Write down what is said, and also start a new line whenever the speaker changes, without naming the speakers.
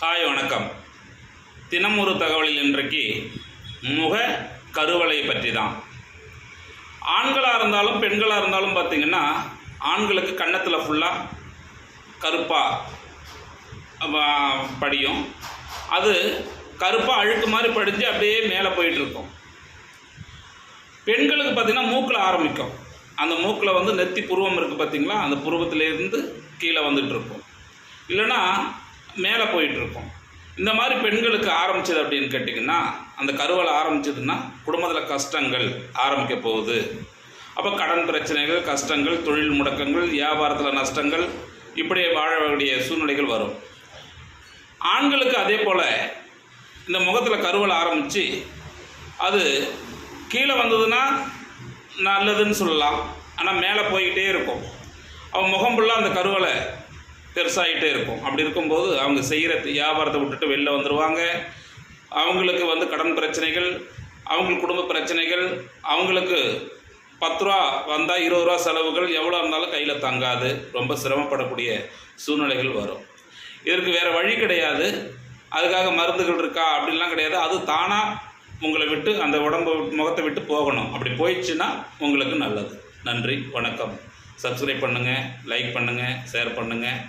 Hi வணக்கம். தினம் ஒரு தகவலில் இன்றைக்கு முக கருவளை பற்றி தான். ஆண்களாக இருந்தாலும் பெண்களாக இருந்தாலும் பார்த்திங்கன்னா, ஆண்களுக்கு கன்னத்தில் ஃபுல்லாக கருப்பாக படியும். அது கருப்பாக அழுக்கு மாதிரி படிஞ்சு அப்படியே மேலே போயிட்டுருக்கும். பெண்களுக்கு பார்த்திங்கன்னா மூக்கில் ஆரம்பிக்கும். அந்த மூக்கில் வந்து நெத்தி புருவம் இருக்குது பார்த்திங்களா, அந்த புருவத்திலேருந்து கீழே வந்துட்டுருக்கும், இல்லைன்னா மேலே போயிட்டுருக்கும். இந்த மாதிரி பெண்களுக்கு ஆரம்பித்தது அப்படின்னு கேட்டிங்கன்னா, அந்த கருவளை ஆரம்பிச்சதுன்னா குடும்பத்தில் கஷ்டங்கள் ஆரம்பிக்க போகுது. அப்போ கடன் பிரச்சனைகள், கஷ்டங்கள், தொழில் முடக்கங்கள், வியாபாரத்தில் நஷ்டங்கள், இப்படியே வாழக்கூடிய சூழ்நிலைகள் வரும். ஆண்களுக்கு அதே போல் இந்த முகத்தில் கருவளை ஆரம்பித்து அது கீழே வந்ததுன்னா நல்லதுன்னு சொல்லலாம். ஆனால் மேலே போய்கிட்டே இருக்கும். அவன் முகம் ஃபுல்லாக அந்த கருவளை பெருசாகிட்டே இருக்கும். அப்படி இருக்கும்போது அவங்க செய்கிற வியாபாரத்தை விட்டுட்டு வெளில வந்துடுவாங்க. அவங்களுக்கு வந்து கடன் பிரச்சனைகள், அவங்களுக்கு குடும்ப பிரச்சனைகள், அவங்களுக்கு 10 ரூபா வந்தால் 20 ரூபா செலவுகள் எவ்வளோ இருந்தாலும் கையில் தங்காது. ரொம்ப சிரமப்படக்கூடிய சூழ்நிலைகள் வரும். இதற்கு வேறு வழி கிடையாது. அதுக்காக மருந்துகள் இருக்கா அப்படின்லாம் கிடையாது. அது தானாக உங்களை விட்டு அந்த முகத்தை விட்டு போகணும். அப்படி போயிடுச்சுன்னா உங்களுக்கு நல்லது. நன்றி, வணக்கம். சப்ஸ்கிரைப் பண்ணுங்கள், லைக் பண்ணுங்கள், ஷேர் பண்ணுங்கள்.